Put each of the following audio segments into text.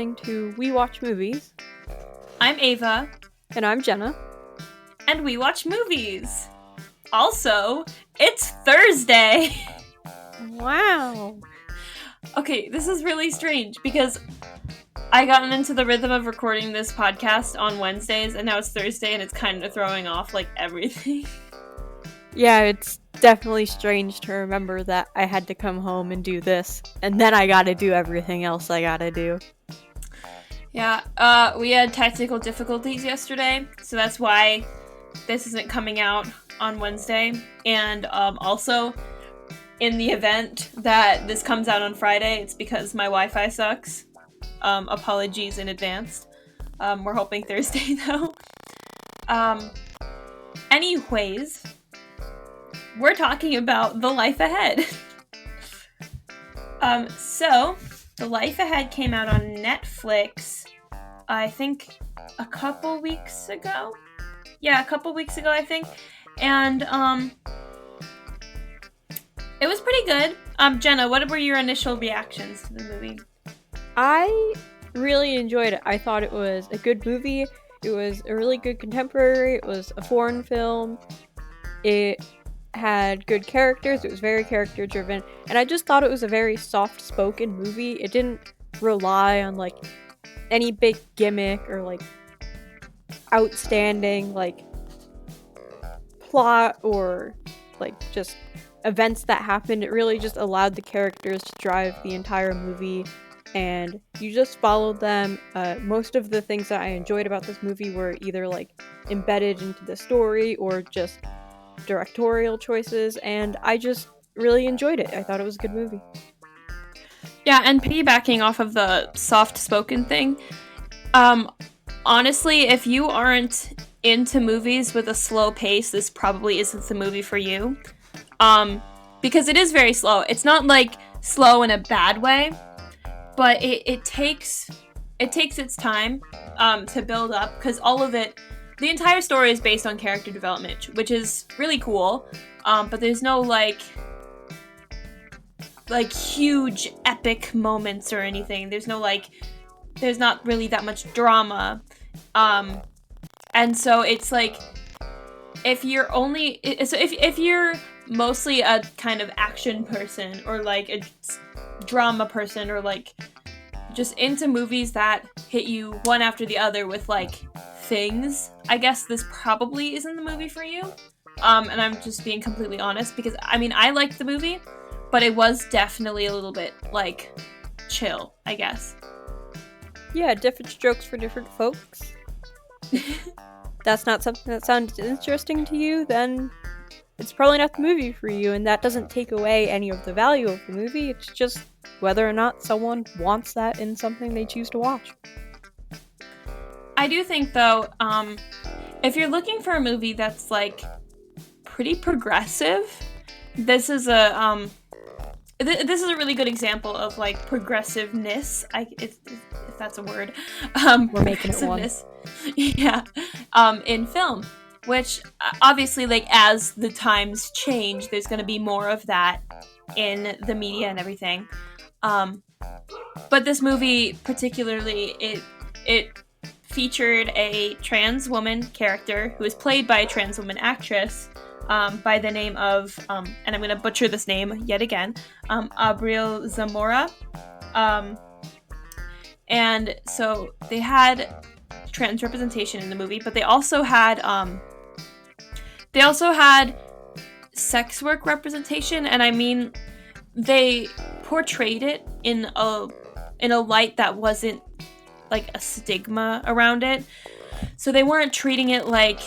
listening to We Watch Movies. I'm Ava. And I'm Jenna. And we watch movies. Also, it's Thursday. Wow. Okay, this is really strange because I gotten into the rhythm of recording this podcast on Wednesdays, and now it's Thursday, and it's kind of throwing off, like, everything. Yeah, it's definitely strange to remember that I had to come home and do this, and then I gotta do everything else I gotta do. Yeah, we had technical difficulties yesterday, so that's why this isn't coming out on Wednesday. And also, in the event that this comes out on Friday, it's because my Wi-Fi sucks. Apologies in advance. We're hoping Thursday, though. Anyways, we're talking about The Life Ahead. So, The Life Ahead came out on Netflix, I think, a couple weeks ago. Yeah, a couple weeks ago, I think. And, it was pretty good. Jenna, what were your initial reactions to the movie? I really enjoyed it. I thought it was a good movie. It was a really good contemporary. It was a foreign film. It had good characters. It was very character driven. And I just thought it was a very soft spoken movie. It didn't rely on like any big gimmick or like outstanding like plot or like just events that happened. It really just allowed the characters to drive the entire movie, and you just followed them. Most of the things that I enjoyed about this movie were either like embedded into the story or just directorial choices, and I just really enjoyed it. I thought it was a good movie. Yeah, and piggybacking off of the soft-spoken thing, honestly, if you aren't into movies with a slow pace, this probably isn't the movie for you. Because it is very slow. It's not like slow in a bad way, but it takes its time to build up, because all of it, the entire story is based on character development, which is really cool. But there's no like huge epic moments or anything. There's not really that much drama. And so it's like, if you're mostly a kind of action person or like a drama person or like just into movies that hit you one after the other with like things, I guess this probably isn't the movie for you. And I'm just being completely honest, because I mean, I liked the movie, but it was definitely a little bit like chill, I guess. Yeah, different strokes for different folks. That's not something that sounds interesting to you, then it's probably not the movie for you, and that doesn't take away any of the value of the movie. It's just whether or not someone wants that in something they choose to watch. I do think, though, if you're looking for a movie that's, like, pretty progressive, this is a really good example of, like, progressiveness, if that's a word. We're making it one. Yeah, in film. Which, obviously, like, as the times change, there's going to be more of that in the media and everything. But this movie, particularly, it featured a trans woman character who is played by a trans woman actress by the name of, and I'm going to butcher this name yet again, Abril Zamora. And so they had trans representation in the movie, but they also had sex work representation, and I mean, they portrayed it in a light that wasn't like a stigma around it. So they weren't treating it like,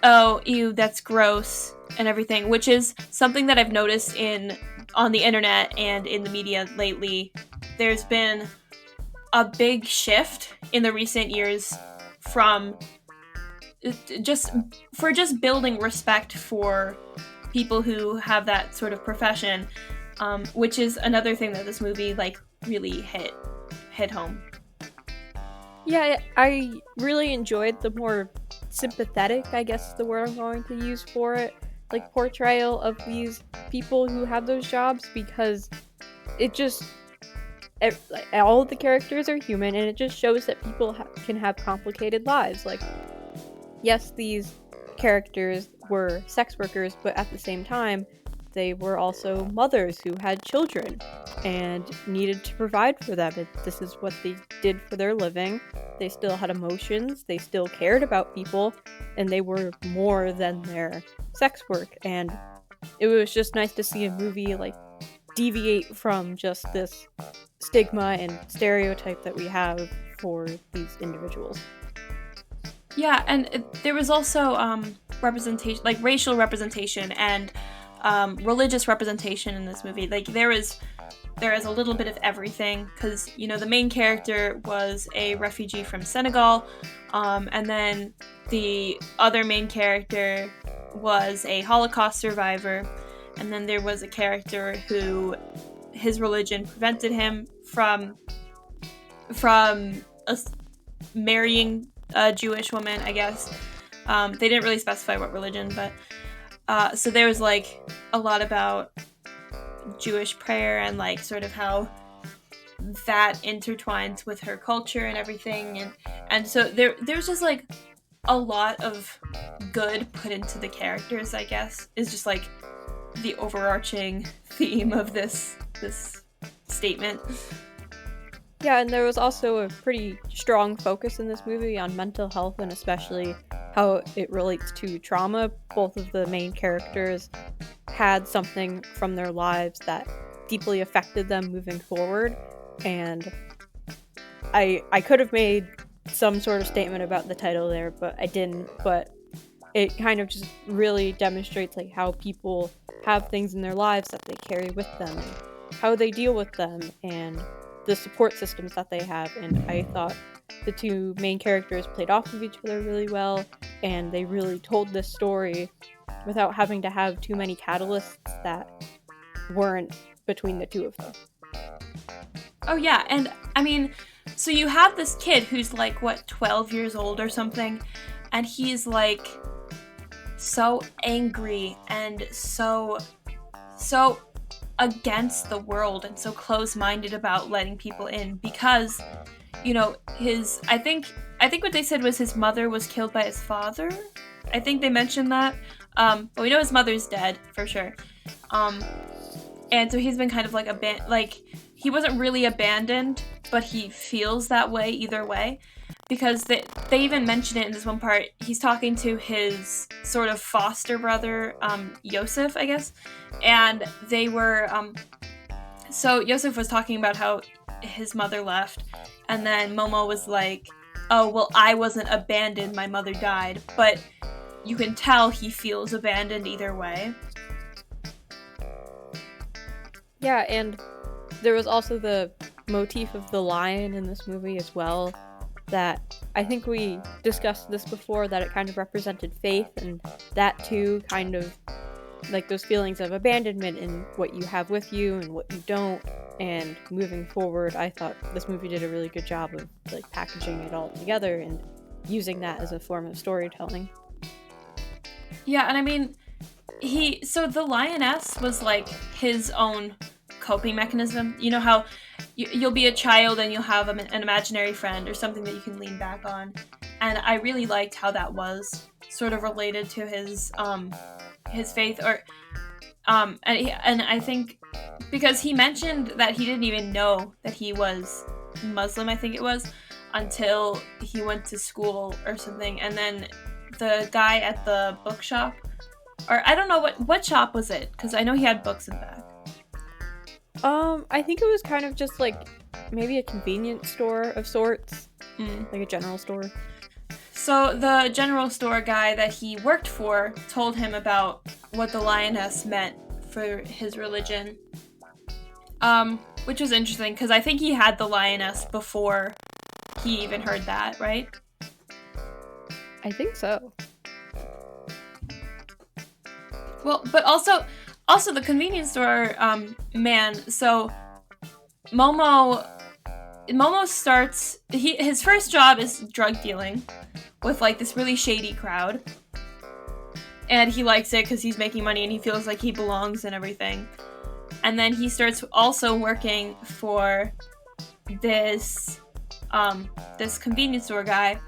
oh, ew, that's gross and everything, which is something that I've noticed on the internet and in the media lately. There's been a big shift in the recent years from just building respect for people who have that sort of profession, which is another thing that this movie like really hit home. Yeah, I really enjoyed the more sympathetic, I guess is the word I'm going to use for it, like portrayal of these people who have those jobs, because it just like, all of the characters are human, and it just shows that people can have complicated lives. Like, yes, these characters were sex workers, but at the same time, they were also mothers who had children and needed to provide for them. This is what they did for their living. They still had emotions, they still cared about people, and they were more than their sex work. And it was just nice to see a movie like deviate from just this stigma and stereotype that we have for these individuals. Yeah, and there was also representation, like racial representation and religious representation in this movie. Like there is a little bit of everything, because the main character was a refugee from Senegal, and then the other main character was a Holocaust survivor, and then there was a character who his religion prevented him from marrying a Jewish woman, I guess. They didn't really specify what religion, but so there was like a lot about Jewish prayer and like sort of how that intertwines with her culture and everything, and so there's just like a lot of good put into the characters, I guess, is just like the overarching theme of this statement. Yeah, and there was also a pretty strong focus in this movie on mental health, and especially how it relates to trauma. Both of the main characters had something from their lives that deeply affected them moving forward, and I could have made some sort of statement about the title there, but I didn't. But it kind of just really demonstrates like how people have things in their lives that they carry with them, and how they deal with them, and the support systems that they have. And I thought the two main characters played off of each other really well, and they really told this story without having to have too many catalysts that weren't between the two of them. Oh yeah, and I mean, so you have this kid who's like, what, 12 years old or something, and he's like so angry and so against the world and so close-minded about letting people in because, I think what they said was his mother was killed by his father. I think they mentioned that. But we know his mother's dead for sure. And so he's been kind of like he wasn't really abandoned, but he feels that way either way. Because they even mention it in this one part. He's talking to his sort of foster brother, Yosef, I guess. And they were, so Yosef was talking about how his mother left. And then Momo was like, oh, well, I wasn't abandoned, my mother died. But you can tell he feels abandoned either way. Yeah, and there was also the motif of the lion in this movie as well, that I think we discussed this before, that it kind of represented faith, and that too kind of like those feelings of abandonment in what you have with you and what you don't, and moving forward. I thought this movie did a really good job of like packaging it all together and using that as a form of storytelling. Yeah, and I mean, so the lioness was like his own coping mechanism. You know how you'll be a child and you'll have an imaginary friend or something that you can lean back on, and I really liked how that was sort of related to his faith, or and I think because he mentioned that he didn't even know that he was Muslim, I think it was, until he went to school or something, and then the guy at the bookshop, or I don't know what shop was it, because I know he had books in the back. I think it was kind of just like maybe a convenience store of sorts, like a general store. So the general store guy that he worked for told him about what the lioness meant for his religion, which was interesting because I think he had the lioness before he even heard that, right? I think so. Well, but also the convenience store man. So Momo starts. His first job is drug dealing with like this really shady crowd, and he likes it because he's making money and he feels like he belongs and everything. And then he starts also working for this this convenience store guy,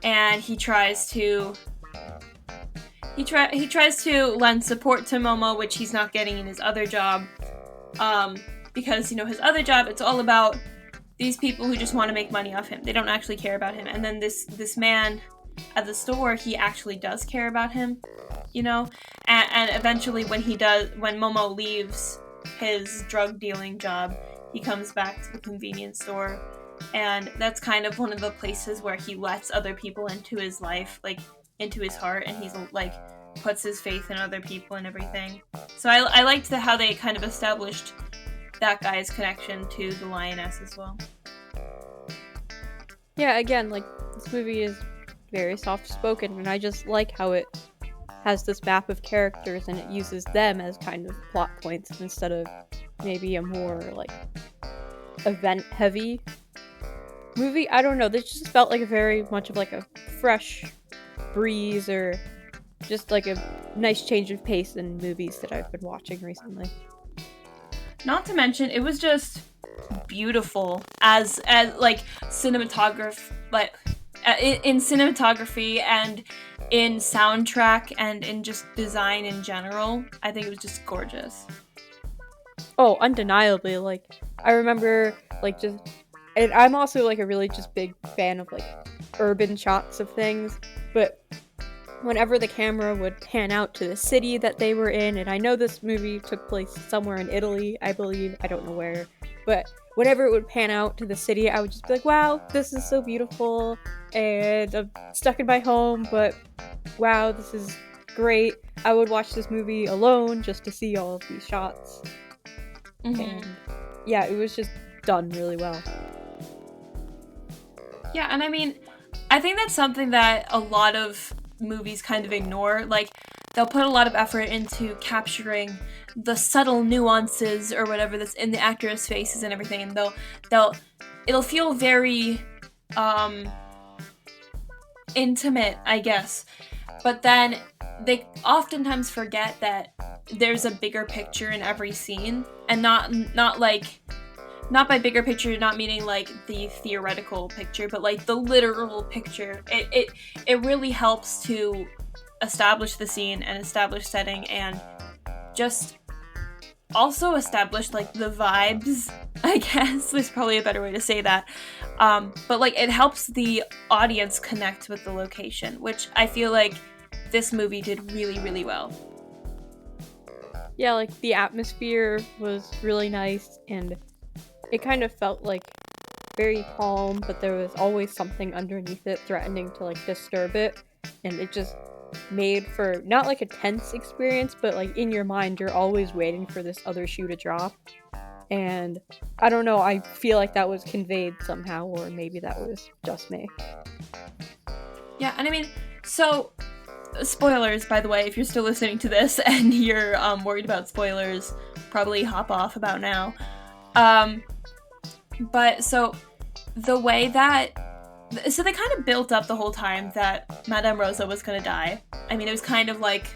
and he tries to lend support to Momo, which he's not getting in his other job, because his other job, it's all about these people who just want to make money off him. They don't actually care about him. And then this man at the store, he actually does care about him, and eventually when Momo leaves his drug dealing job, he comes back to the convenience store, and that's kind of one of the places where he lets other people into his life, like into his heart, and he's like puts his faith in other people and everything. So I liked how they kind of established that guy's connection to the lioness as well. Yeah, again, like, this movie is very soft-spoken, and I just like how it has this map of characters and it uses them as kind of plot points instead of maybe a more, like, event-heavy movie. I don't know, this just felt like a very much of, like, a fresh breeze, or just, like, a nice change of pace in movies that I've been watching recently. Not to mention, it was just beautiful as like cinematography, like in cinematography and in soundtrack and in just design in general. I think it was just gorgeous. Oh, undeniably. Like, I remember, like, just, and I'm also, like, a really just big fan of, like, urban shots of things, but whenever the camera would pan out to the city that they were in, and I know this movie took place somewhere in Italy, I believe, I don't know where, but whenever it would pan out to the city, I would just be like, wow, this is so beautiful, and I'm stuck in my home, but wow, this is great. I would watch this movie alone just to see all of these shots. Mm-hmm. And yeah, it was just done really well. Yeah, and I mean, I think that's something that a lot of movies kind of ignore. Like, they'll put a lot of effort into capturing the subtle nuances or whatever that's in the actors' faces and everything, and it'll feel very intimate, I guess. But then they oftentimes forget that there's a bigger picture in every scene, and not by bigger picture, not meaning like the theoretical picture, but like the literal picture. It really helps to establish the scene and establish setting, and just also establish like the vibes, I guess. There's probably a better way to say that. But like, it helps the audience connect with the location, which I feel like this movie did really, really well. Yeah, like, the atmosphere was really nice, and it kind of felt like very calm, but there was always something underneath it threatening to, like, disturb it, and it just made for not like a tense experience, but like in your mind you're always waiting for this other shoe to drop. And I don't know, I feel like that was conveyed somehow, or maybe that was just me. Yeah, and I mean, so spoilers, by the way, if you're still listening to this and you're worried about spoilers, probably hop off about now. But so the way that, so they kind of built up the whole time that Madame Rosa was gonna die. I mean, it was kind of like,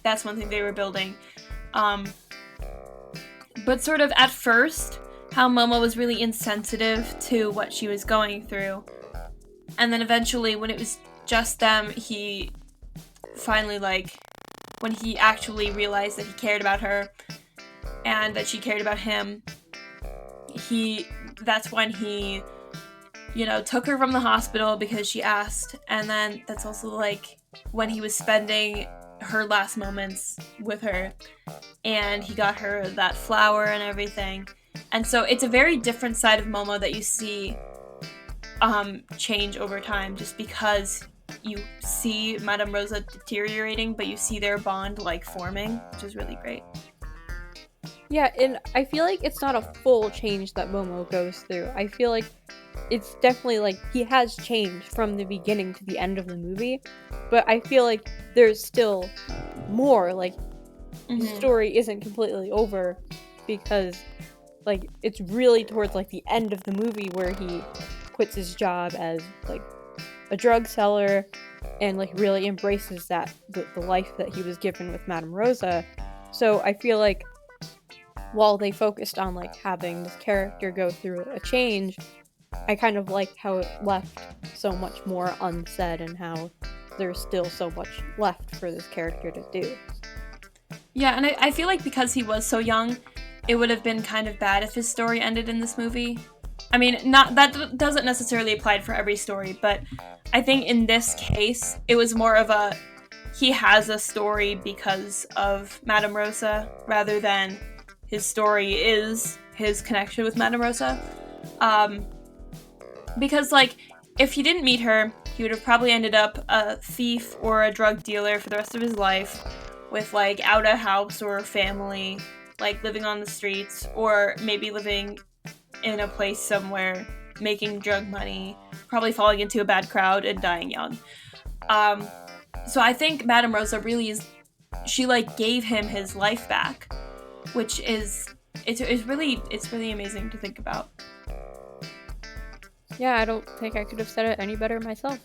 that's one thing they were building. But sort of at first, how Momo was really insensitive to what she was going through. And then eventually, when it was just them, he finally, like, when he actually realized that he cared about her and that she cared about him, that's when he, took her from the hospital because she asked. And then that's also, like, when he was spending her last moments with her, and he got her that flower and everything. And so it's a very different side of Momo that you see change over time, just because you see Madame Rosa deteriorating, but you see their bond, like, forming, which is really great. Yeah, and I feel like it's not a full change that Momo goes through. I feel like it's definitely, like, he has changed from the beginning to the end of the movie, but I feel like there's still more, like, the story isn't completely over, because, like, it's really towards, like, the end of the movie where he quits his job as, like, a drug seller and, like, really embraces that, the life that he was given with Madame Rosa. So I feel like while they focused on, like, having this character go through a change, I kind of like how it left so much more unsaid and how there's still so much left for this character to do. Yeah, and I feel like because he was so young, it would have been kind of bad if his story ended in this movie. I mean, not that doesn't necessarily apply for every story, but I think in this case, it was more of a he has a story because of Madame Rosa rather than his story is his connection with Madame Rosa. Because, like, if he didn't meet her, he would have probably ended up a thief or a drug dealer for the rest of his life with, like, out a house or a family, like, living on the streets, or maybe living in a place somewhere, making drug money, probably falling into a bad crowd and dying young. So I think Madame Rosa really is, she, like, gave him his life back, which is, it's really amazing to think about. Yeah, I don't think I could have said it any better myself.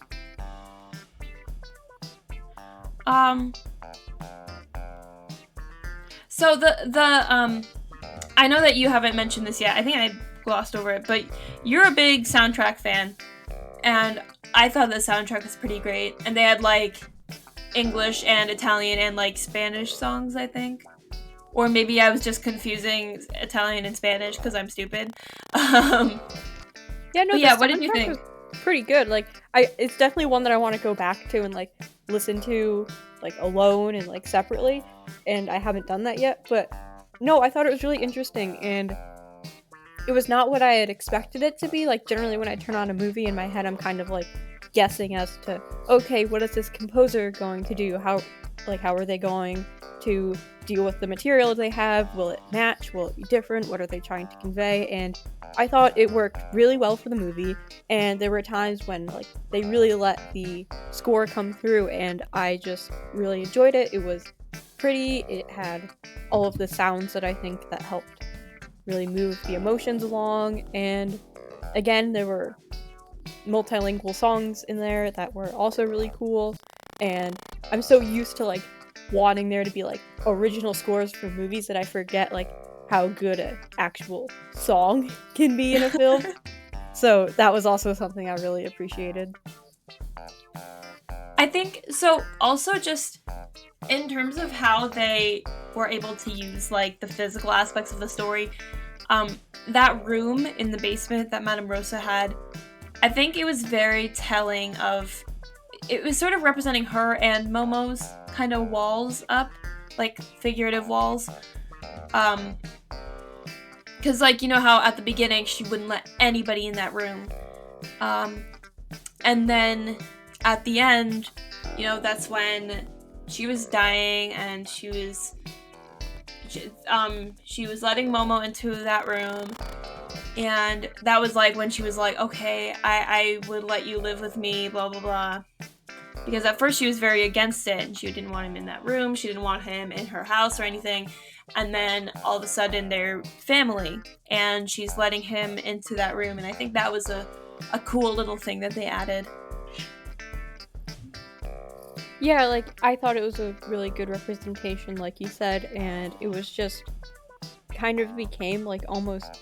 So I know that you haven't mentioned this yet. I think I glossed over it, but you're a big soundtrack fan, and I thought the soundtrack was pretty great. And they had, like, English and Italian and, like, Spanish songs, I think. Or maybe I was just confusing Italian and Spanish because I'm stupid. Yeah, no. Yeah, what did you think? Pretty good. Like, it's definitely one that I want to go back to and, like, listen to, like, alone and, like, separately. And I haven't done that yet. But no, I thought it was really interesting, and it was not what I had expected it to be. Like, generally when I turn on a movie in my head, I'm kind of, like, guessing as to, okay, what is this composer going to do? How are they going to deal with the material they have? Will it match? Will it be different? What are they trying to convey? And I thought it worked really well for the movie, and there were times when, like, they really let the score come through, and I just really enjoyed it. It was pretty, it had all of the sounds that I think that helped really move the emotions along, and again, there were multilingual songs in there that were also really cool, and I'm so used to, like, wanting there to be, like, original scores for movies that I forget, like, how good an actual song can be in a film. So that was also something I really appreciated. I think, so also just in terms of how they were able to use, like, the physical aspects of the story, that room in the basement that Madame Rosa had, I think it was very telling of, it was sort of representing her and Momo's kind of walls up, like, figurative walls. Because, like, you know how at the beginning she wouldn't let anybody in that room. And then at the end, you know, that's when she was dying and she was letting Momo into that room. And that was, like, when she was like, okay, I would let you live with me, blah, blah, blah. Because at first she was very against it, and she didn't want him in that room, she didn't want him in her house or anything. And then all of a sudden they're family, and she's letting him into that room, and I think that was a cool little thing that they added. Yeah, like, I thought it was a really good representation, like you said, and it was just kind of became, like, almost,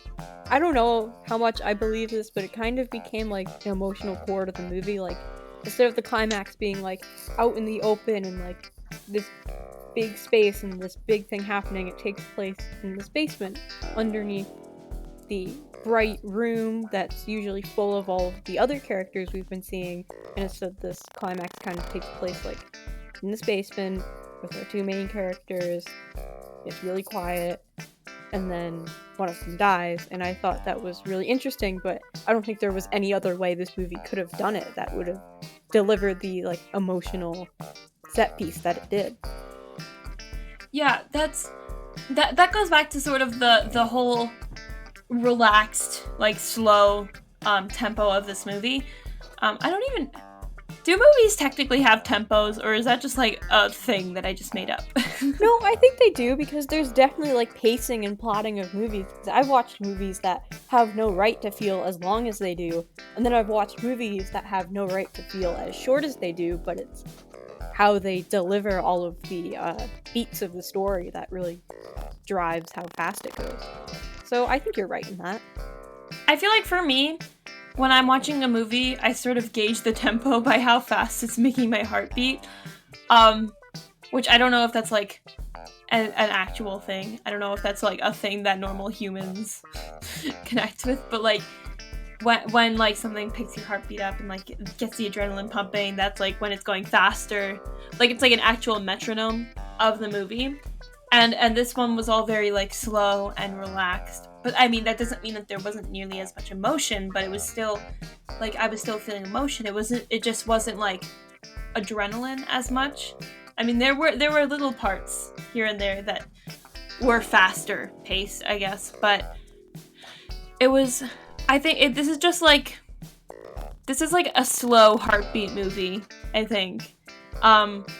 I don't know how much I believe this, but it kind of became, like, an emotional core to the movie. Like, instead of the climax being, like, out in the open and, like, this big space and this big thing happening, it takes place in this basement underneath the bright room that's usually full of all of the other characters we've been seeing, and instead this climax kind of takes place, like, in this basement with our two main characters. It's really quiet, and then one of them dies, and I thought that was really interesting, but I don't think there was any other way this movie could have done it that would have delivered the, like, emotional set piece that it did. Yeah, that goes back to sort of the whole relaxed, like, slow tempo of this movie. Do movies technically have tempos, or is that just, like, a thing that I just made up? No, I think they do, because there's definitely, like, pacing and plotting of movies. I've watched movies that have no right to feel as long as they do, and then I've watched movies that have no right to feel as short as they do, but it's how they deliver all of the beats of the story that really drives how fast it goes. So I think you're right in that. I feel like for me, when I'm watching a movie, I sort of gauge the tempo by how fast it's making my heart beat. Which I don't know if that's like an actual thing. I don't know if that's like a thing that normal humans connect with, but like when like something picks your heartbeat up and like gets the adrenaline pumping, that's like when it's going faster. Like it's like an actual metronome of the movie. And this one was all very like slow and relaxed. But I mean that doesn't mean that there wasn't nearly as much emotion, but it was still like I was still feeling emotion. It just wasn't like adrenaline as much. I mean there were little parts here and there that were faster paced, I guess, but it was I think this is like a slow heartbeat movie, I think.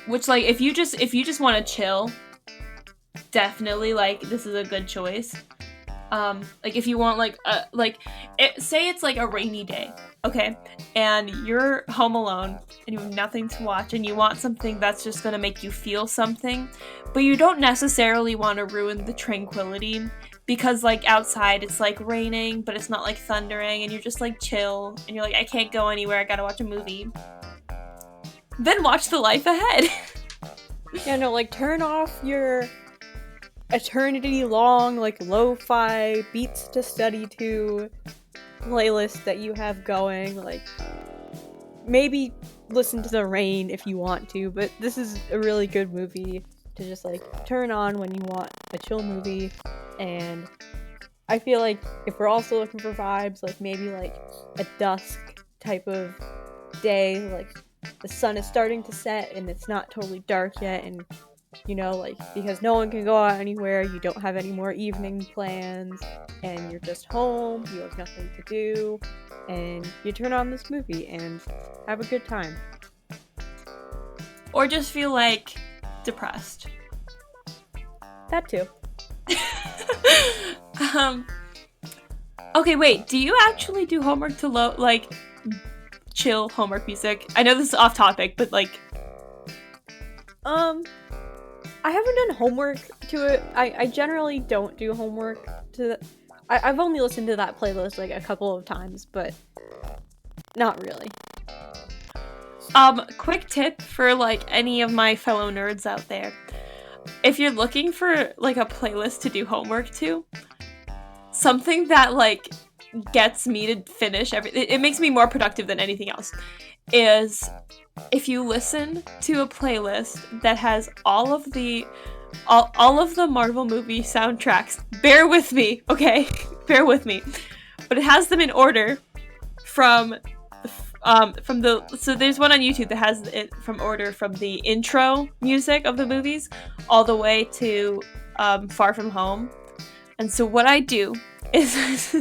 Which like if you just want to chill, definitely like this is a good choice. Like if you want say it's like a rainy day, okay, and you're home alone and you have nothing to watch and you want something that's just gonna make you feel something, but you don't necessarily want to ruin the tranquility because like outside it's like raining but it's not like thundering and you're just like chill and you're like I can't go anywhere, I gotta watch a movie, then watch The Life Ahead. Yeah, no, like turn off your eternity long like lo-fi beats to study to playlist that you have going. Like maybe listen to the rain if you want to, but this is a really good movie to just like turn on when you want a chill movie. And I feel like if we're also looking for vibes, like maybe like a dusk type of day, like the sun is starting to set and it's not totally dark yet, and you know, like, because no one can go out anywhere, you don't have any more evening plans, and you're just home, you have nothing to do, and you turn on this movie and have a good time. Or just feel, like, depressed. That too. Okay, wait, do you actually do homework to, chill homework music? I know this is off topic, but, like... I haven't done homework to it. I generally don't do homework to I've only listened to that playlist like a couple of times, but not really. Quick tip for like any of my fellow nerds out there. If you're looking for like a playlist to do homework to, something that like gets me to finish it makes me more productive than anything else, is if you listen to a playlist that has all of the Marvel movie soundtracks. Bear with me, okay? Bear with me. But it has them in order from so there's one on YouTube that has it from order from the intro music of the movies all the way to Far From Home. And so what I do is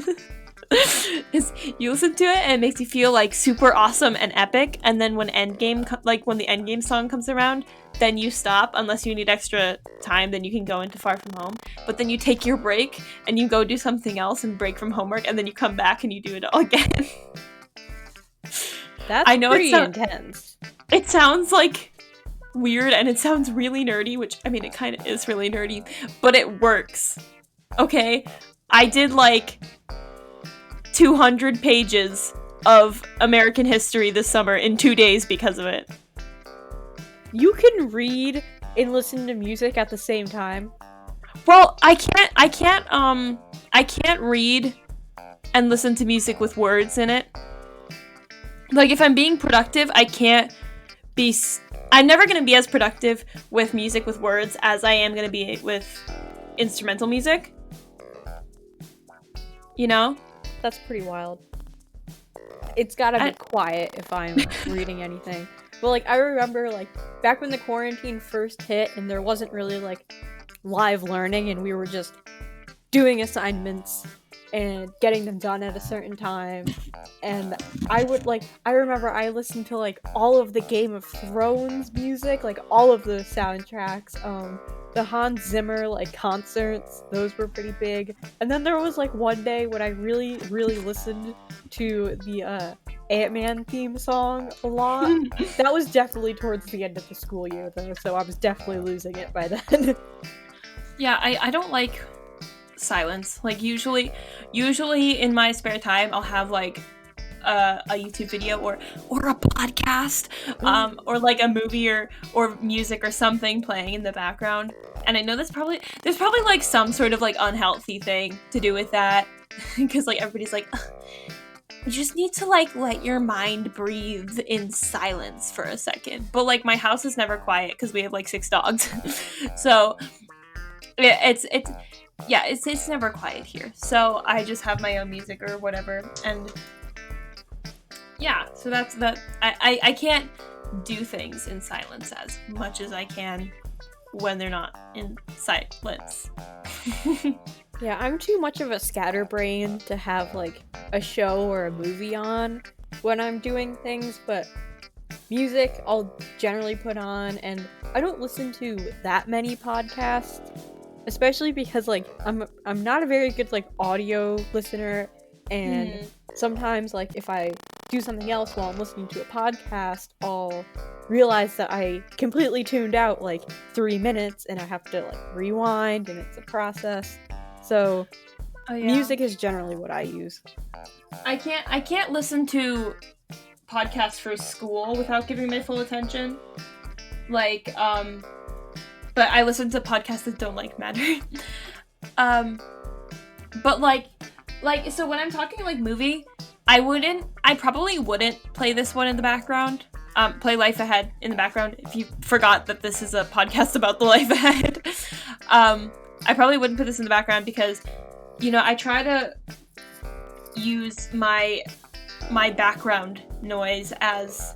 is you listen to it and it makes you feel like super awesome and epic, and then when the Endgame song comes around, then you stop. Unless you need extra time, then you can go into Far From Home, but then you take your break and you go do something else and break from homework, and then you come back and you do it all again. That's I know pretty intense. It sounds like weird and it sounds really nerdy, which I mean it kind of is really nerdy, but it works. Okay, I did like 200 pages of American history this summer in 2 days because of it. You can read and listen to music at the same time. Well, I can't read and listen to music with words in it. Like if I'm being productive, I'm never going to be as productive with music with words as I am going to be with instrumental music. You know? That's pretty wild. It's gotta be quiet if I'm reading anything. But like I remember like back when the quarantine first hit and there wasn't really like live learning and we were just doing assignments and getting them done at a certain time, and I remember I listened to like all of the Game of Thrones music, like all of the soundtracks, the Hans Zimmer like concerts, those were pretty big. And then there was like one day when I really listened to the Ant-Man theme song a lot. That was definitely towards the end of the school year though, so I was definitely losing it by then. Yeah, I don't like silence. Like usually in my spare time I'll have like a YouTube video or a podcast, or like a movie or music or something playing in the background. And I know there's probably like some sort of like unhealthy thing to do with that, because like everybody's like, ugh, you just need to like let your mind breathe in silence for a second. But like my house is never quiet because we have like 6 dogs, so it's never quiet here. So I just have my own music or whatever, and yeah. So that's that. I can't do things in silence as much as I can when they're not in silence. Yeah, I'm too much of a scatterbrain to have like a show or a movie on when I'm doing things, but music I'll generally put on, and I don't listen to that many podcasts, especially because like I'm not a very good like audio listener, and sometimes like if I do something else while I'm listening to a podcast, I'll realize that I completely tuned out like 3 minutes and I have to like rewind, and it's a process. So music is generally what I use. I can't listen to podcasts for school without giving my full attention. Like, but I listen to podcasts that don't like matter. But like, so when I'm talking like movie, I probably wouldn't play this one in the background. Play Life Ahead in the background if you forgot that this is a podcast about the life ahead. I probably wouldn't put this in the background because, you know, I try to use my background noise as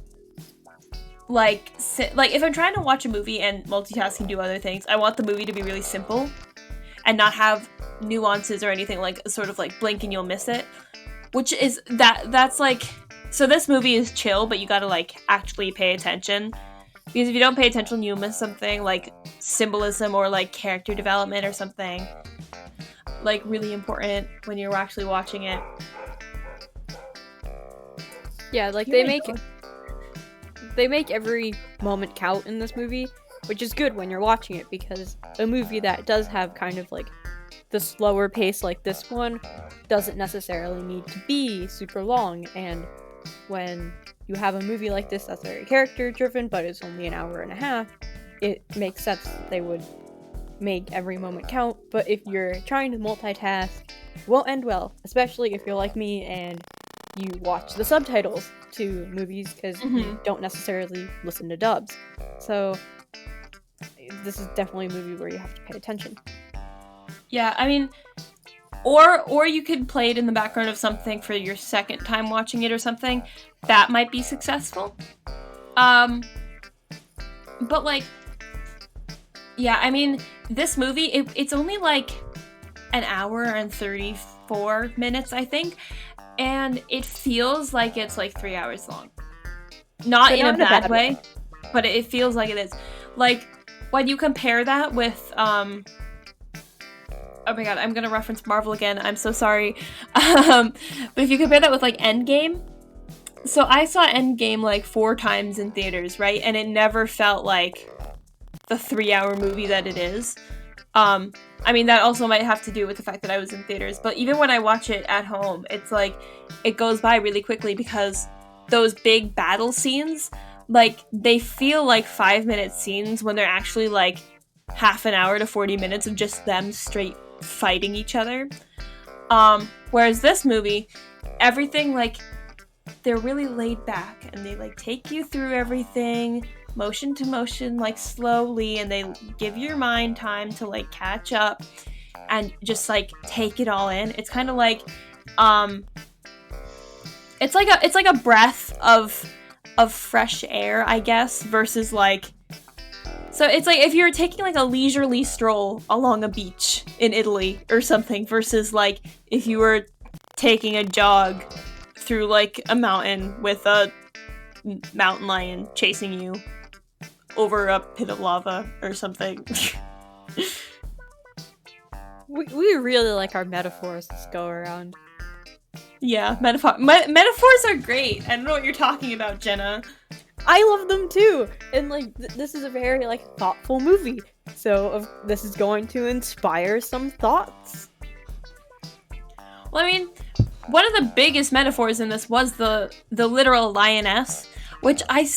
like if I'm trying to watch a movie and multitask and do other things, I want the movie to be really simple and not have nuances or anything like sort of like blink and you'll miss it, which is that's like, so this movie is chill, but you gotta like actually pay attention, because if you don't pay attention, you'll miss something like symbolism or like character development or something like really important when you're actually watching it. Yeah, like they make every moment count in this movie, which is good when you're watching it, because a movie that does have kind of like the slower pace like this one doesn't necessarily need to be super long, and when you have a movie like this that's very character driven but it's only an hour and a half, it makes sense that they would make every moment count. But if you're trying to multitask, it won't end well, especially if you're like me and you watch the subtitles to movies because you don't necessarily listen to dubs. So this is definitely a movie where you have to pay attention. Yeah, I mean, or you could play it in the background of something for your second time watching it or something. That might be successful. But like, yeah, I mean, this movie, it's only like an hour and 34 minutes, I think. And it feels like it's like 3 hours long. Not in a bad way, but it feels like it is. Like, when you compare that with, oh my god, I'm gonna reference Marvel again, I'm so sorry. But if you compare that with, like, Endgame, so I saw Endgame, like, 4 times in theaters, right? And it never felt like the 3-hour movie that it is. I mean, that also might have to do with the fact that I was in theaters, but even when I watch it at home, it's like, it goes by really quickly because those big battle scenes, like, they feel like 5-minute scenes when they're actually, like, half an hour to 40 minutes of just them straight fighting each other. Whereas this movie, everything, like, they're really laid back, and they, like, take you through everything, motion to motion, like, slowly, and they give your mind time to, like, catch up and just, like, take it all in. It's kind of like, it's like a breath of fresh air, I guess, versus, like, so it's like if you're taking, like, a leisurely stroll along a beach in Italy or something, versus, like, if you were taking a jog through, like, a mountain with a mountain lion chasing you over a pit of lava or something. We really like our metaphors this go around. Yeah, metaphors are great. I don't know what you're talking about, Jenna. I love them too, and like this is a very like thoughtful movie, so this is going to inspire some thoughts. Well, I mean, one of the biggest metaphors in this was the literal lioness, which I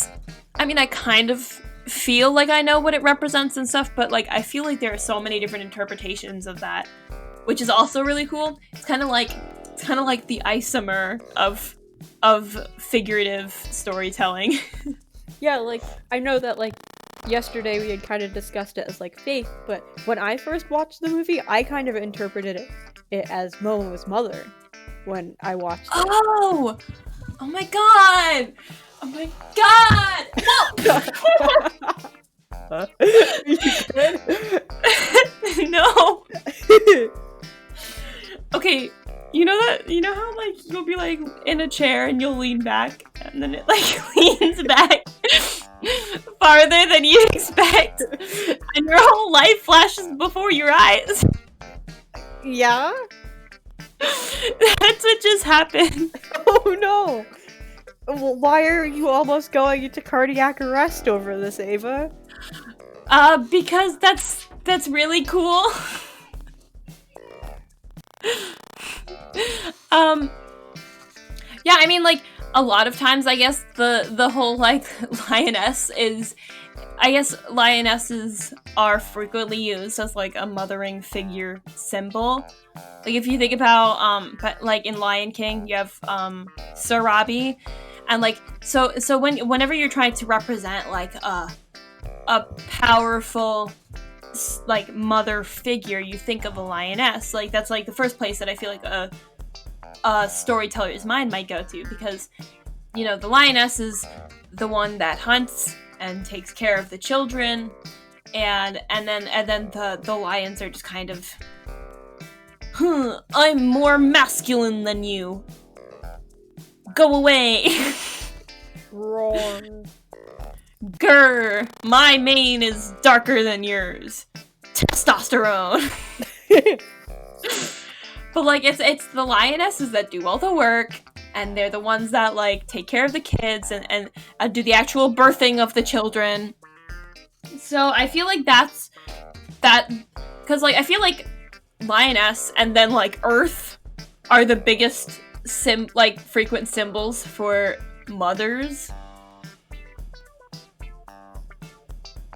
mean, I kind of feel like I know what it represents and stuff, but like I feel like there are so many different interpretations of that, which is also really cool. It's kind of like the isomer of figurative storytelling. Yeah, like, I know that, like, yesterday we had kind of discussed it as, like, faith, but when I first watched the movie, I kind of interpreted it as Momo's mother when I watched it. Oh! Oh my god! Oh my god! No! No! Okay, you know how, like, you'll be, like, in a chair and you'll lean back, and then it, like, leans back farther than you expect, and your whole life flashes before your eyes? Yeah? That's what just happened. Oh no! Well, why are you almost going into cardiac arrest over this, Ava? Because that's really cool. Yeah, I mean, like, a lot of times, I guess, the whole, like, lionesses are frequently used as, like, a mothering figure symbol. Like, if you think about, but, like, in Lion King, you have, Sarabi, and, like, so whenever you're trying to represent, like, a powerful, like, mother figure, you think of a lioness. Like, that's, like, the first place that I feel like a storyteller's mind might go to, because, you know, the lioness is the one that hunts and takes care of the children, and then the lions are just kind of, I'm more masculine than you. Go away. Roar. Grr, my mane is darker than yours. Testosterone. But, like, it's the lionesses that do all the work, and they're the ones that, like, take care of the kids and do the actual birthing of the children. So I feel like that's that, because, like, I feel like lioness and then, like, earth are the biggest frequent symbols for mothers.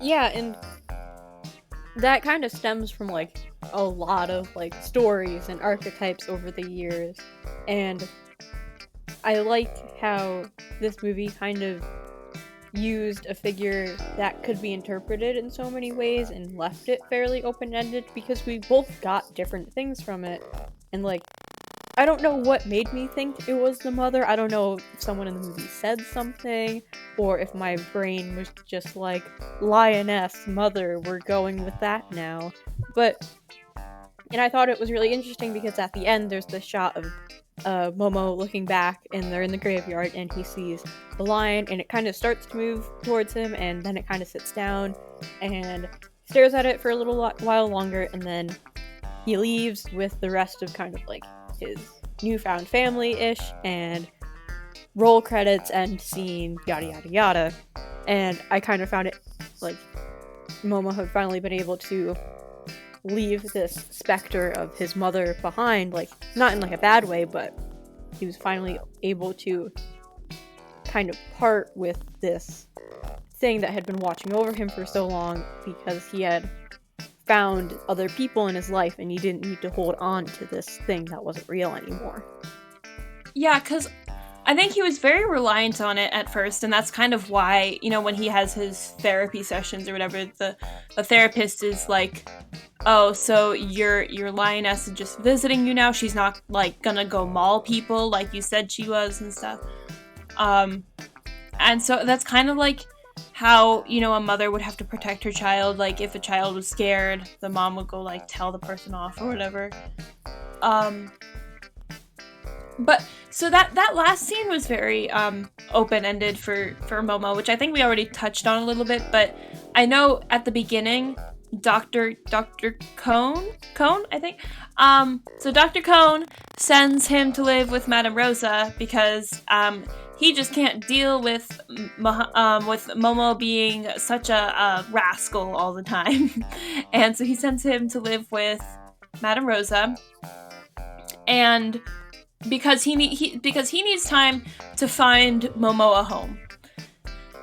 Yeah, and that kind of stems from, like, a lot of, like, stories and archetypes over the years, and I like how this movie kind of used a figure that could be interpreted in so many ways and left it fairly open-ended, because we both got different things from it, and, like, I don't know what made me think it was the mother. I don't know if someone in the movie said something, or if my brain was just like, lioness, mother, we're going with that now. And I thought it was really interesting because at the end there's this shot of Momo looking back, and they're in the graveyard, and he sees the lion, and it kind of starts to move towards him, and then it kind of sits down and stares at it for a little while longer, and then he leaves with the rest of kind of like his newfound family-ish, and roll credits, end scene, yada yada yada. And I kind of found it like Momo had finally been able to leave this specter of his mother behind, like, not in like a bad way, but he was finally able to kind of part with this thing that had been watching over him for so long, because he had found other people in his life and he didn't need to hold on to this thing that wasn't real anymore. Yeah, because I think he was very reliant on it at first, and that's kind of why, you know, when he has his therapy sessions or whatever, the therapist is like, oh, so your lioness is just visiting you now? She's not, like, gonna go maul people like you said she was and stuff. And so that's kind of like how, you know, a mother would have to protect her child. Like, if a child was scared, the mom would go, like, tell the person off or whatever. But so that last scene was very open-ended for Momo, which I think we already touched on a little bit, but I know at the beginning, Dr. Cone, I think. So Dr. Cone sends him to live with Madame Rosa because he just can't deal with Momo being such a rascal all the time. And so he sends him to live with Madame Rosa. And because he needs time to find Momoa home,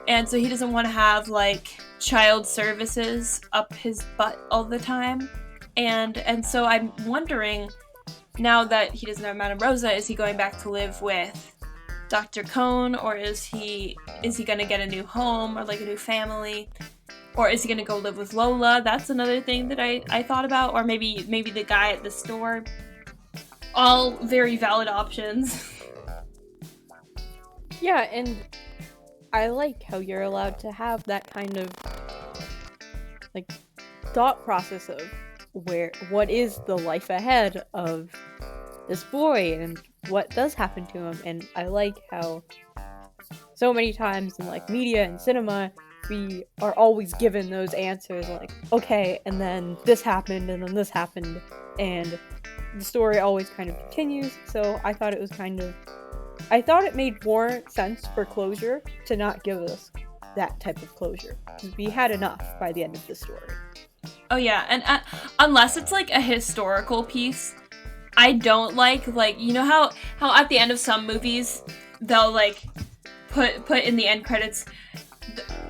and so he doesn't want to have like child services up his butt all the time, and so I'm wondering, now that he doesn't have Madame Rosa, is he going back to live with Dr. Cone, or is he gonna get a new home or like a new family, or is he gonna go live with Lola? That's another thing that I thought about, or maybe the guy at the store. All very valid options. Yeah, and I like how you're allowed to have that kind of like thought process of what is the life ahead of this boy and what does happen to him. And I like how so many times in like media and cinema we are always given those answers like, okay, and then this happened and then this happened, and the story always kind of continues. So I thought it made more sense for closure to not give us that type of closure, because we had enough by the end of the story. Oh yeah, and unless it's like a historical piece, I don't like you know how at the end of some movies they'll like put in the end credits,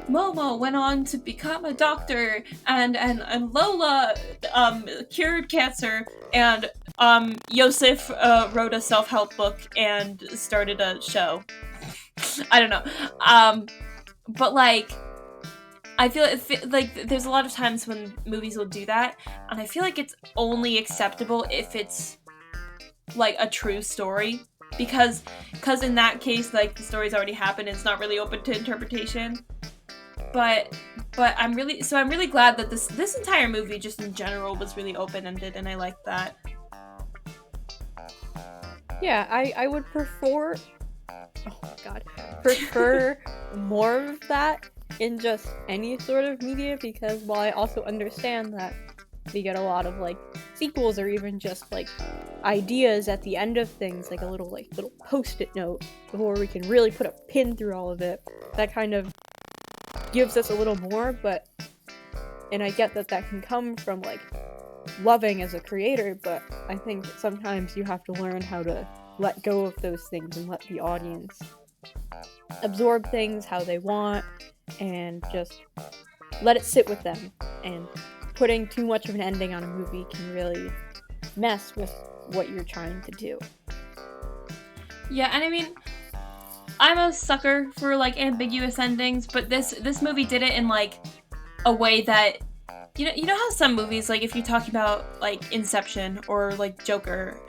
Momo went on to become a doctor, and Lola cured cancer, and Yosef wrote a self-help book and started a show. I don't know. But like, I feel like there's a lot of times when movies will do that, and I feel like it's only acceptable if it's like a true story, because in that case, like, the story's already happened and it's not really open to interpretation. But I'm really glad that this entire movie just in general was really open-ended, and I like that. Yeah, I would prefer more of that in just any sort of media, because while I also understand that we get a lot of like sequels or even just like ideas at the end of things, like a little post-it note before we can really put a pin through all of it, that kind of gives us a little more. And I get that can come from like loving as a creator, but I think sometimes you have to learn how to let go of those things and let the audience absorb things how they want, and just let it sit with them. And putting too much of an ending on a movie can really mess with what you're trying to do. Yeah, and I mean, I'm a sucker for like ambiguous endings, but this movie did it in like a way that, you know how some movies, like if you're talking about like Inception or like Joker,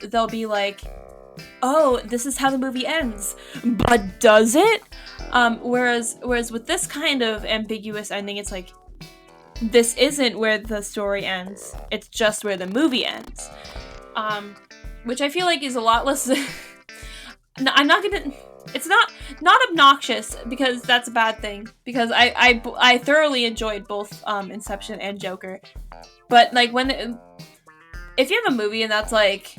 they'll be like, oh, this is how the movie ends, but does it? Whereas with this kind of ambiguous ending, it's like, this isn't where the story ends, it's just where the movie ends. Which I feel like is a lot less I'm not gonna, it's not obnoxious, because that's a bad thing, because I thoroughly enjoyed both Inception and Joker. But like if you have a movie and that's like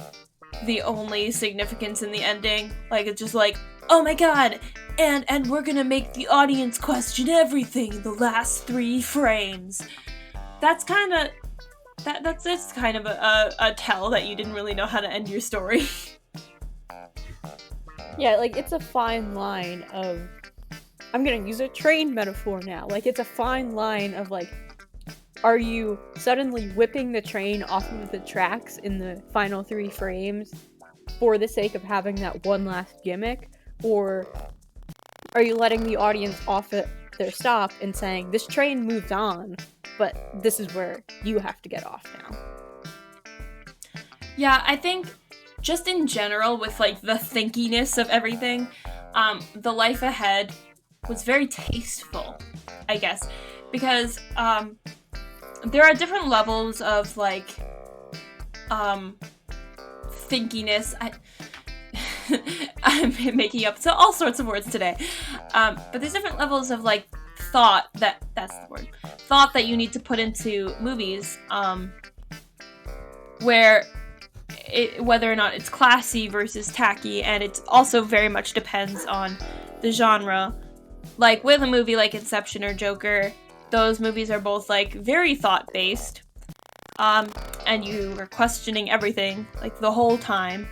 the only significance in the ending, like it's just like, oh my god, and we're gonna make the audience question everything the last 3 frames, that's kind of that's kind of a tell that you didn't really know how to end your story. Yeah, like, it's a fine line of, I'm gonna use a train metaphor now, like, it's a fine line of, like, are you suddenly whipping the train off of the tracks in the final 3 frames for the sake of having that one last gimmick? Or are you letting the audience off at their stop and saying, this train moves on, but this is where you have to get off now? Yeah, I think just in general, with like the thinkiness of everything, The Life Ahead was very tasteful, I guess, because there are different levels of like thinkiness. I'm making up all sorts of words today, but there's different levels of like thought that's the word, thought that you need to put into movies, where whether or not it's classy versus tacky, and it also very much depends on the genre. Like with a movie like Inception or Joker, those movies are both like very thought-based, and you are questioning everything like the whole time.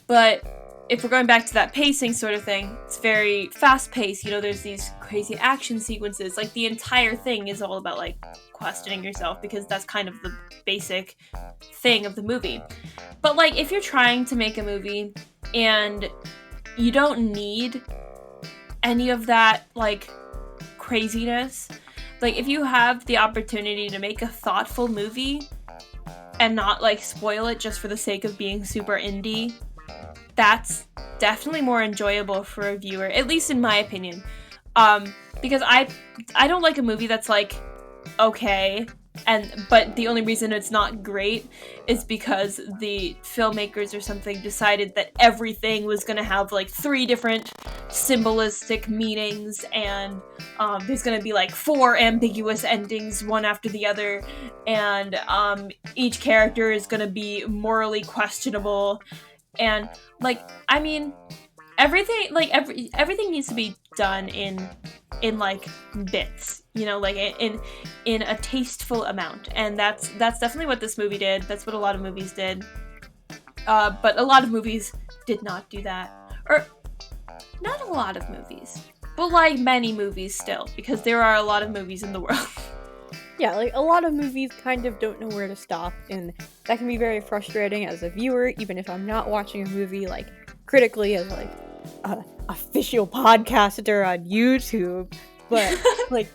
But if we're going back to that pacing sort of thing, it's very fast-paced. You know, there's these crazy action sequences. Like, the entire thing is all about, like, questioning yourself, because that's kind of the basic thing of the movie. But, like, if you're trying to make a movie and you don't need any of that, like, craziness, like, if you have the opportunity to make a thoughtful movie and not, like, spoil it just for the sake of being super indie, that's definitely more enjoyable for a viewer, at least in my opinion. Because I don't like a movie that's, like, okay, but the only reason it's not great is because the filmmakers or something decided that everything was gonna have, like, 3 different symbolistic meanings, and there's gonna be, like, 4 ambiguous endings, one after the other, and each character is gonna be morally questionable, and, like, I mean, everything, like, everything needs to be done in like bits, you know, like in a tasteful amount, and that's definitely what this movie did. That's what a lot of movies did, but a lot of movies did not do that, or not a lot of movies, but like many movies still, because there are a lot of movies in the world. Yeah, like, a lot of movies kind of don't know where to stop, and that can be very frustrating as a viewer, even if I'm not watching a movie, like, critically as, like, a official podcaster on YouTube, but, like,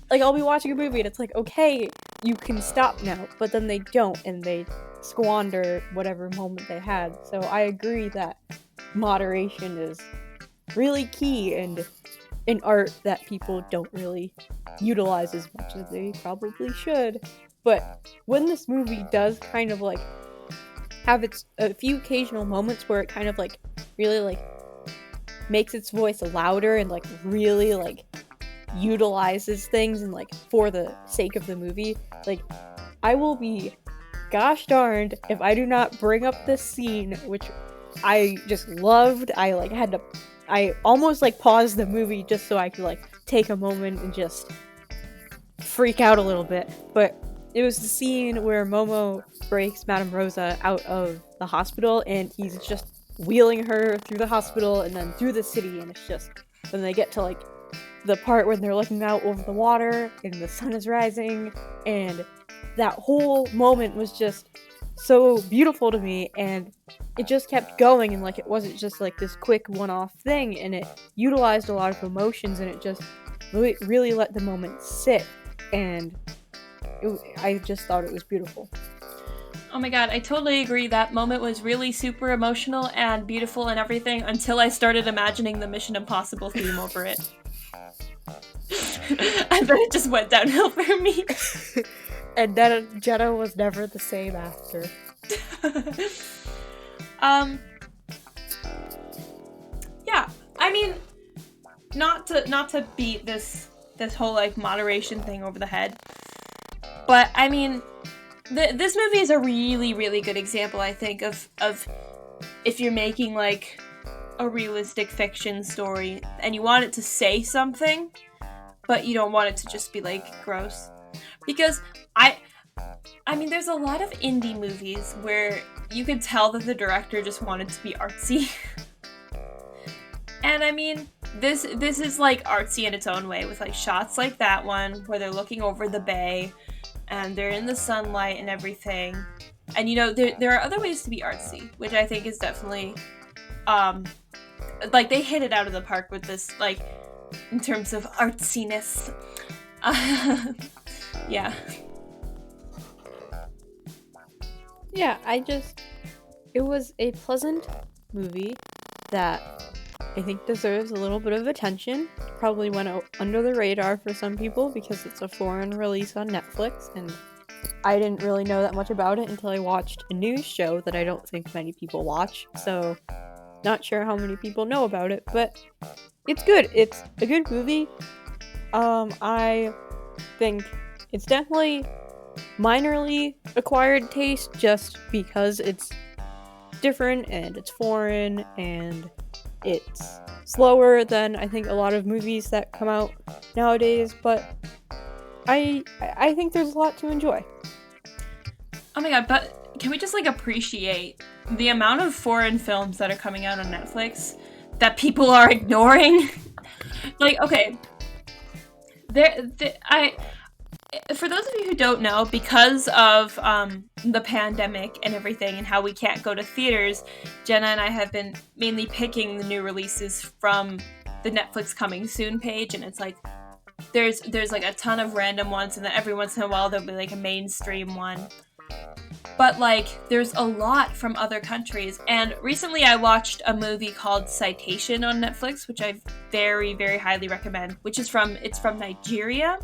I'll be watching a movie and it's like, okay, you can stop now, but then they don't, and they squander whatever moment they had. So I agree that moderation is really key, and in art that people don't really utilize as much as they probably should. But when this movie does kind of, like, have a few occasional moments where it kind of, like, really, like, makes its voice louder and, like, really, like, utilizes things and, like, for the sake of the movie, like, I will be gosh darned if I do not bring up this scene, which I just loved. I almost, like, paused the movie just so I could, like, take a moment and just freak out a little bit. But it was the scene where Momo breaks Madame Rosa out of the hospital, and he's just wheeling her through the hospital and then through the city, and it's just, when they get to, like, the part where they're looking out over the water and the sun is rising, and that whole moment was just so beautiful to me, and it just kept going, and, like, it wasn't just, like, this quick one-off thing, and it utilized a lot of emotions, and it just really let the moment sit, and I just thought it was beautiful. Oh my god, I totally agree. That moment was really super emotional and beautiful and everything, until I started imagining the Mission Impossible theme over it. And then it just went downhill for me. And then Jenna was never the same after. Yeah, I mean, not to beat this whole, like, moderation thing over the head, but I mean, this movie is a really, really good example, I think, of if you're making, like, a realistic fiction story and you want it to say something, but you don't want it to just be, like, gross. Because I mean, there's a lot of indie movies where you could tell that the director just wanted to be artsy. And I mean, this is, like, artsy in its own way, with, like, shots like that one where they're looking over the bay and they're in the sunlight and everything. And, you know, there are other ways to be artsy, which I think is definitely, like, they hit it out of the park with this, like, in terms of artsiness. Yeah. Yeah, it was a pleasant movie that I think deserves a little bit of attention. Probably went under the radar for some people because it's a foreign release on Netflix, and I didn't really know that much about it until I watched a news show that I don't think many people watch, so not sure how many people know about it, but it's good. It's a good movie. I think it's definitely minorly acquired taste just because it's different and it's foreign and it's slower than I think a lot of movies that come out nowadays, but I think there's a lot to enjoy. Oh my god, but can we just, like, appreciate the amount of foreign films that are coming out on Netflix that people are ignoring. Like, okay, for those of you who don't know, because of the pandemic and everything and how we can't go to theaters, Jenna and I have been mainly picking the new releases from the Netflix coming soon page, and it's like there's like a ton of random ones, and then every once in a while there'll be like a mainstream one. But like there's a lot from other countries, and recently I watched a movie called Citation on Netflix, which I very, very highly recommend, which is from Nigeria.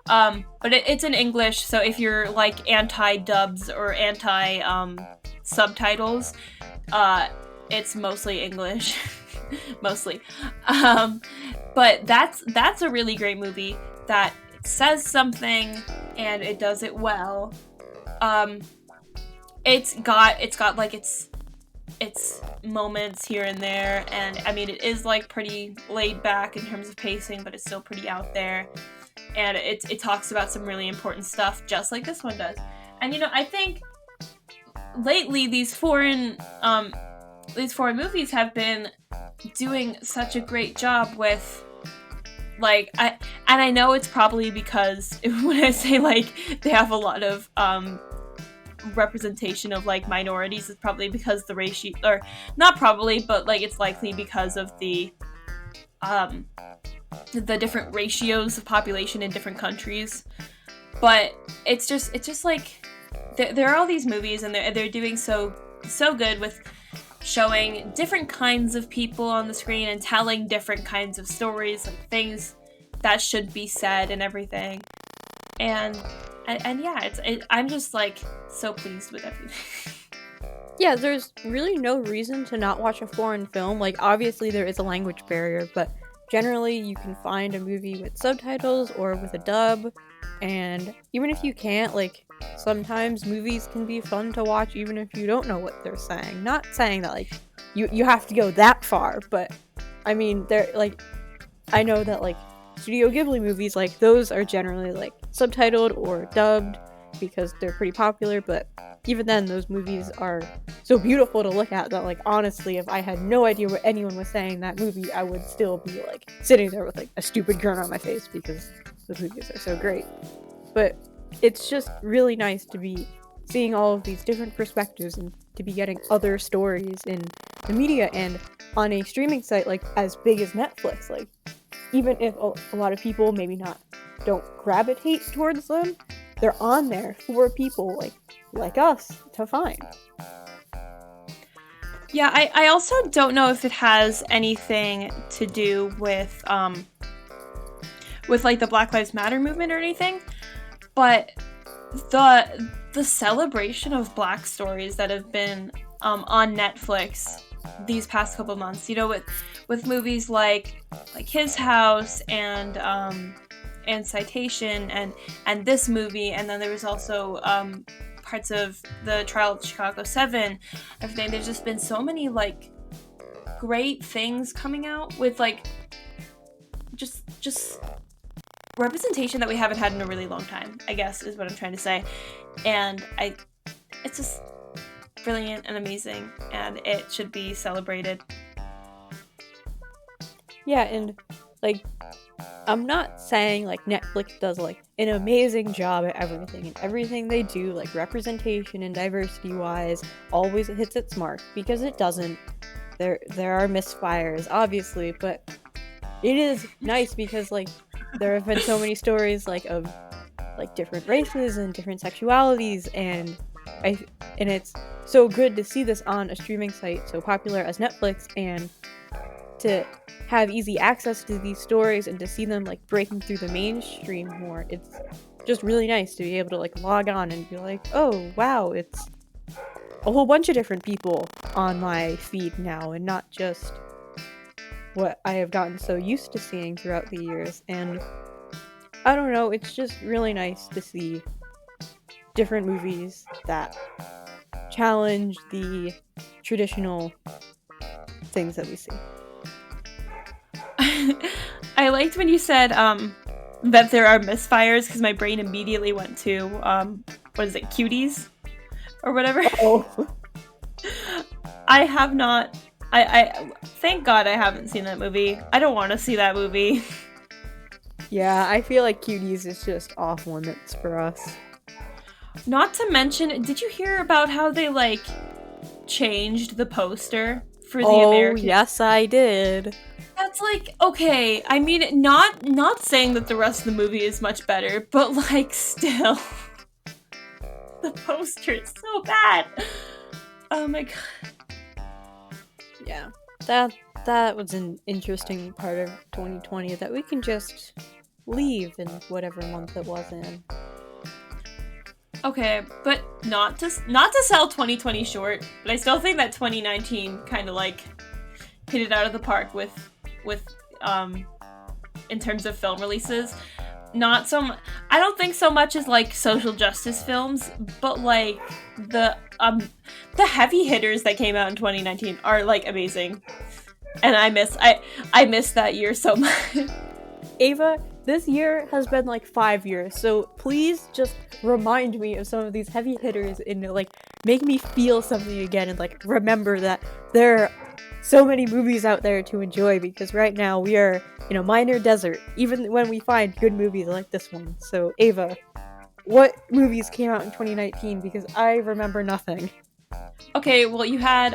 But it's in English, so if you're like anti-dubs or anti-subtitles, it's mostly English. Mostly. But that's a really great movie that says something and it does it well. It's got like its moments here and there, and I mean it is like pretty laid back in terms of pacing, but it's still pretty out there. And it talks about some really important stuff, just like this one does. And I think lately these foreign movies have been doing such a great job with, like, I know it's probably because when I say like they have a lot of representation of like minorities, it's probably because the ratio, or not probably, but like it's likely because of the different ratios of population in different countries. But it's just like there are all these movies, and they're doing so good with showing different kinds of people on the screen and telling different kinds of stories, like things that should be said and everything. And yeah, I'm just like so pleased with everything. Yeah, there's really no reason to not watch a foreign film. Like, obviously there is a language barrier, but generally you can find a movie with subtitles or with a dub. And even if you can't, like, sometimes movies can be fun to watch even if you don't know what they're saying. Not saying that, like, you have to go that far, but I mean, they're, like, I know that, like, Studio Ghibli movies, like, those are generally, like, subtitled or dubbed because they're pretty popular, but even then, those movies are so beautiful to look at that, like, honestly, if I had no idea what anyone was saying in that movie, I would still be, like, sitting there with, like, a stupid grin on my face because those movies are so great. But it's just really nice to be seeing all of these different perspectives and to be getting other stories in the media and on a streaming site, like, as big as Netflix. Like, even if a lot of people maybe don't gravitate towards them, they're on there for people like us to find. Yeah, I also don't know if it has anything to do with like the Black Lives Matter movement or anything, but the celebration of Black stories that have been on Netflix these past couple months, with movies like His House and Citation and this movie, and then there was also parts of the Trial of Chicago 7, everything. There's just been so many like great things coming out with like just representation that we haven't had in a really long time, I guess is what I'm trying to say. And it's just brilliant and amazing, and it should be celebrated. Yeah, and like, I'm not saying like Netflix does like an amazing job at everything, and everything they do, like representation and diversity wise, always hits its mark, because it doesn't. There are misfires, obviously, but it is nice because like there have been so many stories like of like different races and different sexualities, and it's so good to see this on a streaming site so popular as Netflix, and to have easy access to these stories and to see them like breaking through the mainstream more. It's just really nice to be able to like log on and be like, oh wow, it's a whole bunch of different people on my feed now, and not just what I have gotten so used to seeing throughout the years. And I don't know, it's just really nice to see different movies that challenge the traditional things that we see. I liked when you said that there are misfires, because my brain immediately went to what is it, Cuties or whatever. Oh. I have not. I thank God I haven't seen that movie. I don't want to see that movie. Yeah, I feel like Cuties is just off limits for us. Not to mention, did you hear about how they like changed the poster for the American? Yes, I did. That's like, okay, I mean, not saying that the rest of the movie is much better, but like still. The poster is so bad. Oh my god. Yeah. That was an interesting part of 2020 that we can just leave in whatever month it was in. Okay, but not to sell 2020 short, but I still think that 2019 kind of like hit it out of the park with in terms of film releases. Not so I don't think so much as like social justice films, but like the heavy hitters that came out in 2019 are like amazing. And I miss that year so much. Ava, this year has been like 5 years, so please just remind me of some of these heavy hitters and like make me feel something again and like remember that there are so many movies out there to enjoy, because right now we are in a minor desert, even when we find good movies like this one. So Ava, what movies came out in 2019? Because I remember nothing. Okay, well you had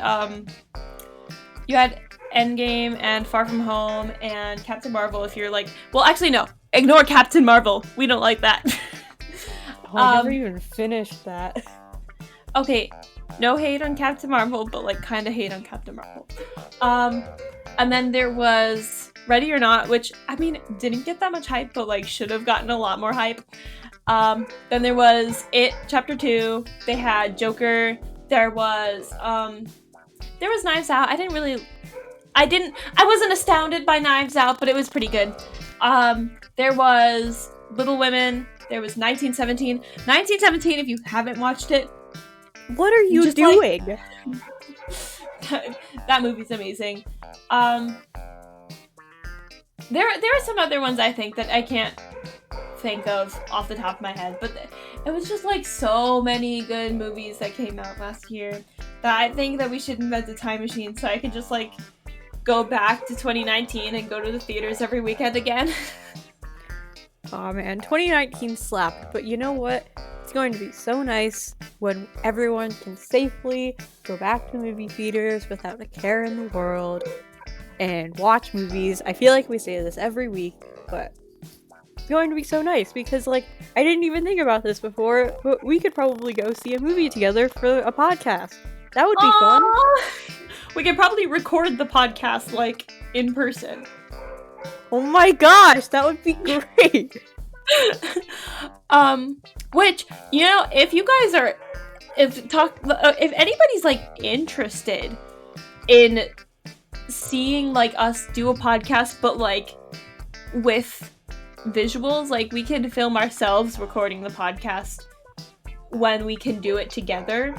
Endgame and Far From Home and Captain Marvel. If you're like, well, actually no, ignore Captain Marvel. We don't like that. I never even finished that. Okay, no hate on Captain Marvel, but like kind of hate on Captain Marvel. And then there was Ready or Not, which I mean didn't get that much hype, but like should have gotten a lot more hype. Then there was It Chapter 2. They had Joker. There was Knives Out. I wasn't astounded by Knives Out, but it was pretty good. There was Little Women. There was 1917. 1917, if you haven't watched it, what are you doing? That movie's amazing. There are some other ones I think that I can't think of off the top of my head, but it was just like so many good movies that came out last year that I think that we should invent a time machine so I could just like go back to 2019 and go to the theaters every weekend again. Aw man, 2019 slapped, but you know what? It's going to be so nice when everyone can safely go back to movie theaters without a care in the world and watch movies. I feel like we say this every week, but it's going to be so nice because, like, I didn't even think about this before, but we could probably go see a movie together for a podcast. That would be fun. We could probably record the podcast, like, in person. Oh my gosh, that would be great! Which, you know, if you guys are, if anybody's, like, interested in seeing, like, us do a podcast, but, like, with visuals, like, we can film ourselves recording the podcast when we can do it together.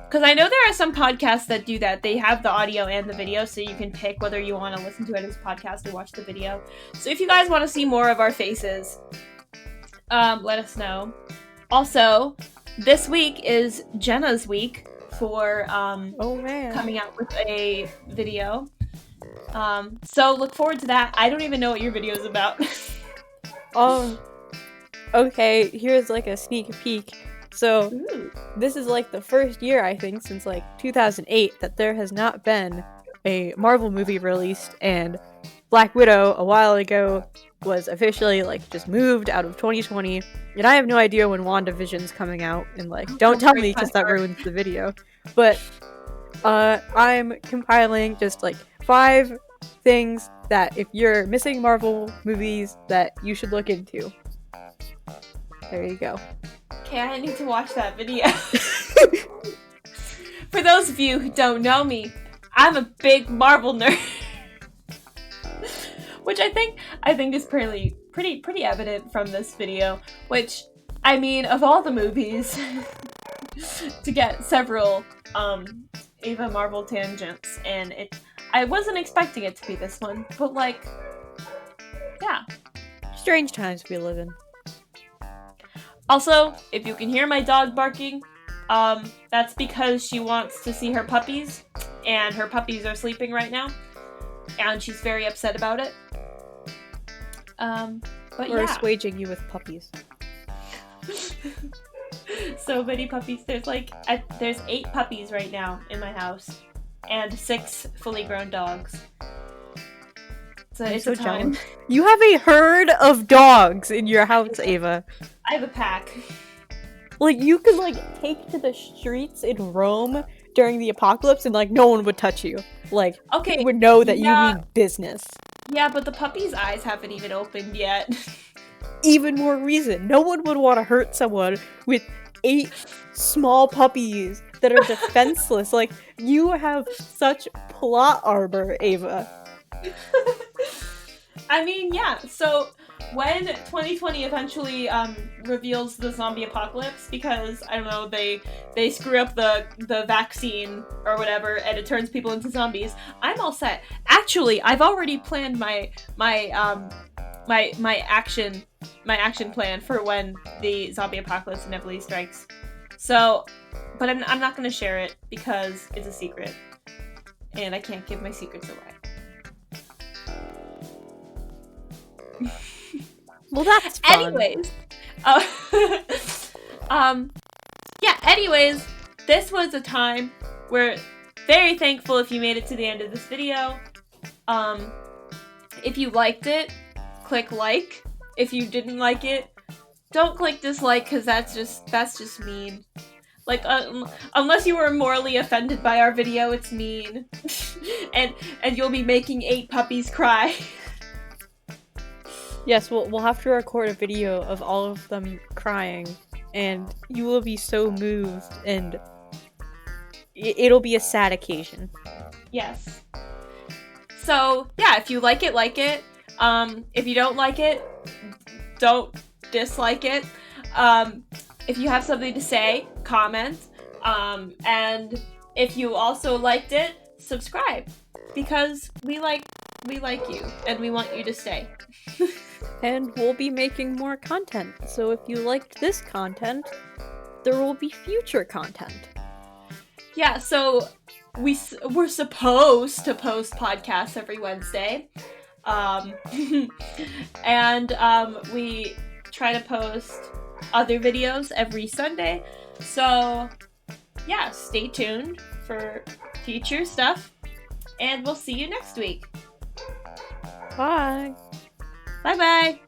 Because I know there are some podcasts that do that. They have the audio and the video, so you can pick whether you want to listen to it as a podcast or watch the video. So if you guys want to see more of our faces, let us know. Also, this week is Jenna's week for coming out with a video. So look forward to that. I don't even know what your video is about. Okay, here's like a sneak peek. So, Ooh. This is like the first year, I think, since like 2008 that there has not been a Marvel movie released, and Black Widow a while ago was officially like just moved out of 2020, and I have no idea when WandaVision's coming out, and like, don't tell me because that ruins the video. But I'm compiling just like 5 things that if you're missing Marvel movies that you should look into. There you go. Okay, I need to watch that video. For those of you who don't know me, I'm a big Marvel nerd. Which I think is pretty evident from this video. Which, I mean, of all the movies, to get several Ava Marvel tangents, and I wasn't expecting it to be this one, but like, yeah. Strange times we live in. Also, if you can hear my dog barking, that's because she wants to see her puppies. and her puppies are sleeping right now, and she's very upset about it. But Or yeah. assuaging you with puppies. So many puppies. There's 8 puppies right now in my house, and 6 fully grown dogs. So I'm it's so a time. jealous. You have a herd of dogs in your house, Ava. I have a pack. Like, you could, like, take to the streets in Rome during the apocalypse and, like, no one would touch you. Like, Okay, they would know that yeah. you mean business. Yeah, but the puppy's eyes haven't even opened yet. Even more reason. No one would want to hurt someone with 8 small puppies that are defenseless. Like, you have such plot armor, Ava. I mean, yeah, so when 2020 eventually reveals the zombie apocalypse, because, I don't know, they screw up the vaccine or whatever, and it turns people into zombies, I'm all set. Actually, I've already planned my action plan for when the zombie apocalypse inevitably strikes. So, but I'm not gonna share it because it's a secret, and I can't give my secrets away. Well, that's fun. Anyways, anyways, this was a time we're very thankful if you made it to the end of this video. If you liked it, click like. If you didn't like it, don't click dislike, because that's just mean. Like, unless you were morally offended by our video, it's mean. and you'll be making 8 puppies cry. Yes, we'll have to record a video of all of them crying, and you will be so moved, and it'll be a sad occasion. Yes. So, yeah, if you like it, like it. If you don't like it, don't dislike it. If you have something to say, comment. And if you also liked it, subscribe. Because we like you, and we want you to stay. And we'll be making more content, so if you liked this content, there will be future content. Yeah, so we're supposed to post podcasts every Wednesday. And we try to post other videos every Sunday. So, yeah, stay tuned for future stuff. And we'll see you next week. Bye! Bye-bye!